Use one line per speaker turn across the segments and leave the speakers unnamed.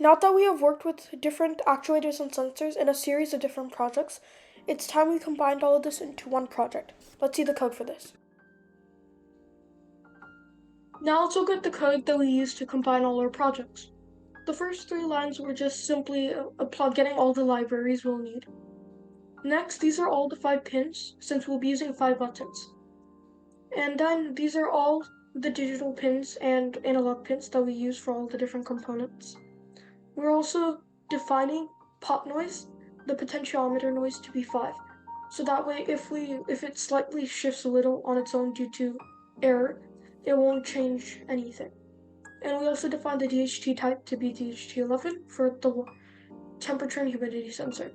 Now that we have worked with different actuators and sensors in a series of different projects, it's time we combined all of this into one project. Let's see the code for this. Now let's look at the code that we used to combine all our projects. The first three lines were just simply getting all the libraries we'll need. Next, these are all the 5 pins, since we'll be using 5 buttons. And then these are all the digital pins and analog pins that we use for all the different components. We're also defining pot noise, the potentiometer noise, to be 5. So that way if it slightly shifts a little on its own due to error, it won't change anything. And we also define the DHT type to be DHT11 for the temperature and humidity sensor.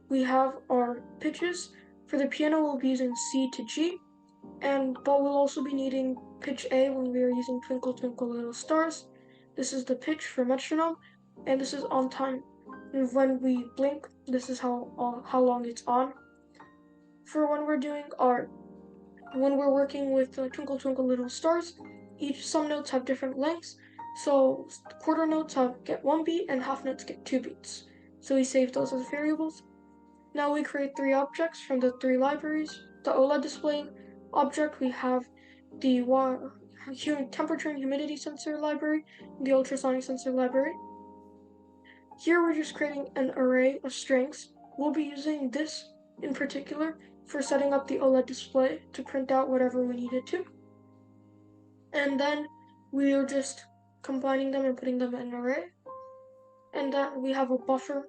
We have our pitches. For the piano, we'll be using C to G, but we'll also be needing pitch A when we are using Twinkle Twinkle Little Stars. This is the pitch for metronome, and this is on time. And when we blink, this is how long it's on. For when we're working with Twinkle Twinkle Little Stars, some notes have different lengths. So quarter notes get 1 beat and half notes get 2 beats. So we save those as variables. Now we create 3 objects from the 3 libraries. The OLED display object, we have the temperature and humidity sensor library, and the ultrasonic sensor library. Here we're just creating an array of strings. We'll be using this in particular for setting up the OLED display to print out whatever we needed to. And then we are just combining them and putting them in an array. And then we have a buffer.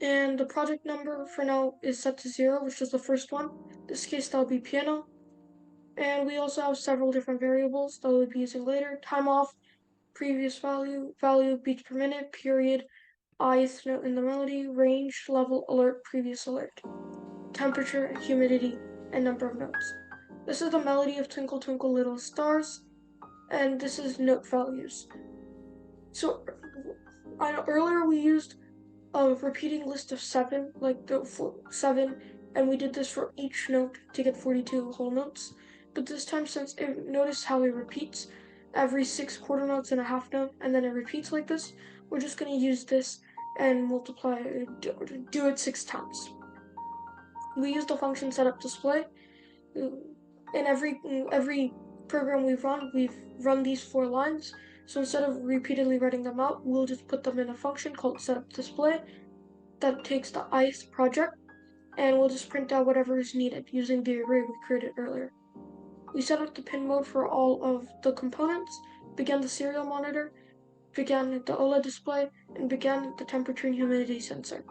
And the project number for now is set to 0, which is the first one. In this case, that'll be piano. And we also have several different variables that we'll be using later. Time off, previous value, beats per minute, period, ith note in the melody, range, level, alert, previous alert, temperature, humidity, and number of notes. This is the melody of Twinkle Twinkle Little Stars, and this is note values. So earlier we used a repeating list of 7, like the 7, and we did this for each note to get 42 whole notes. But this time, notice how it repeats every 6 quarter notes and a half note, and then it repeats like this, we're just going to use this and do it 6 times. We use the function setup display. In every program we've run these 4 lines. So instead of repeatedly writing them out, we'll just put them in a function called setup display that takes the ith project, and we'll just print out whatever is needed using the array we created earlier. We set up the pin mode for all of the components, began the serial monitor, began the OLED display, and began the temperature and humidity sensor.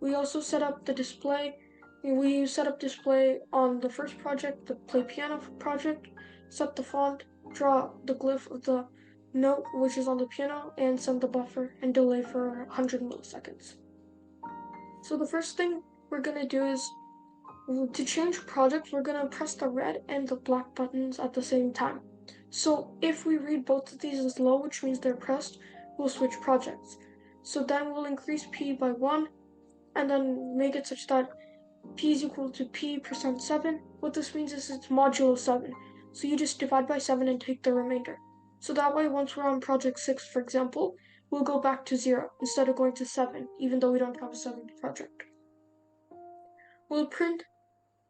We also set up the display. We set up display on the first project, the Play Piano project, set the font, draw the glyph of the note which is on the piano, and send the buffer and delay for 100 milliseconds. So the first thing we're going to do is, to change projects, we're going to press the red and the black buttons at the same time. So if we read both of these as low, which means they're pressed, we'll switch projects. So then we'll increase P by 1, and then make it such that P is equal to P%7. What this means is it's modulo 7. So you just divide by 7 and take the remainder. So that way, once we're on project 6, for example, we'll go back to 0 instead of going to 7, even though we don't have a 7th project. We'll print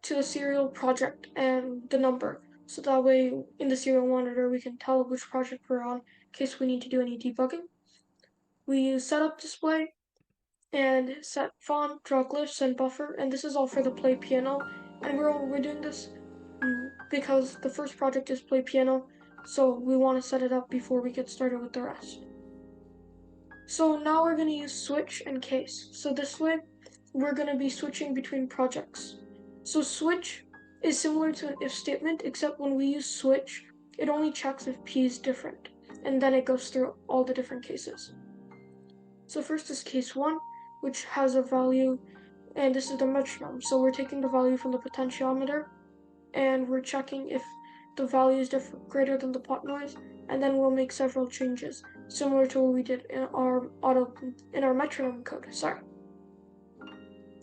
to the serial project and the number, so that way in the serial monitor we can tell which project we're on in case we need to do any debugging. We use setup display and set font, draw glyphs, and buffer, and this is all for the Play Piano, and we're doing this because the first project is Play Piano, so we want to set it up before we get started with the rest. So now we're going to use switch and case. So this way we're going to be switching between projects. So switch is similar to an if statement, except when we use switch, it only checks if P is different, and then it goes through all the different cases. So first is case 1, which has a value, and this is the metronome. So we're taking the value from the potentiometer, and we're checking if the value is greater than the pot noise, and then we'll make several changes, similar to what we did in our metronome code.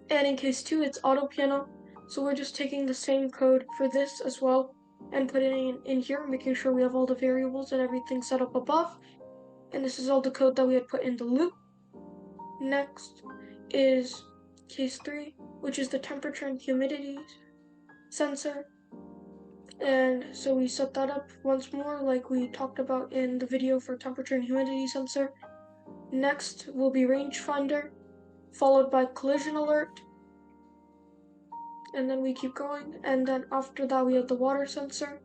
And in case 2, it's auto piano. So we're just taking the same code for this as well and putting it in here, making sure we have all the variables and everything set up above. and this is all the code that we had put in the loop. Next is case 3, which is the temperature and humidity sensor. And so we set that up once more like we talked about in the video for temperature and humidity sensor. Next will be rangefinder, followed by collision alert, and then we keep going. And then after that we have the water sensor,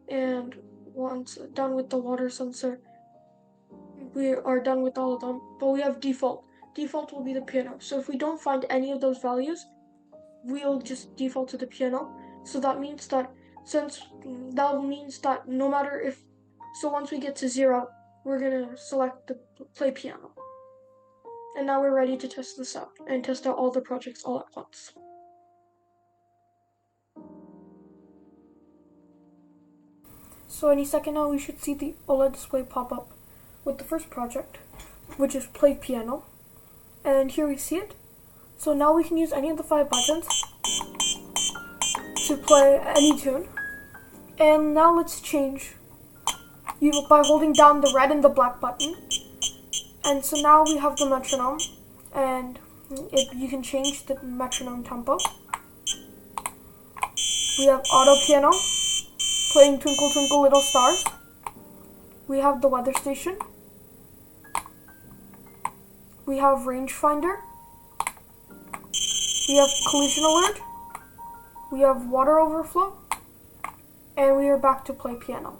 and once done with the water sensor, we are done with all of them. But we have default. Default will be the piano. So if we don't find any of those values, we'll just default to the piano. So that means that no matter if, so once we get to 0, we're gonna select the play piano. And now we're ready to test this out and test out all the projects all at once. So any second now we should see the OLED display pop up with the first project, which is play piano. And here we see it. So now we can use any of the 5 buttons to play any tune. And now let's change by holding down the red and the black button. And so now we have the metronome, and you can change the metronome tempo. We have auto piano, playing Twinkle Twinkle Little Stars. We have the weather station. We have rangefinder. We have collision alert. We have water overflow. And we are back to play piano.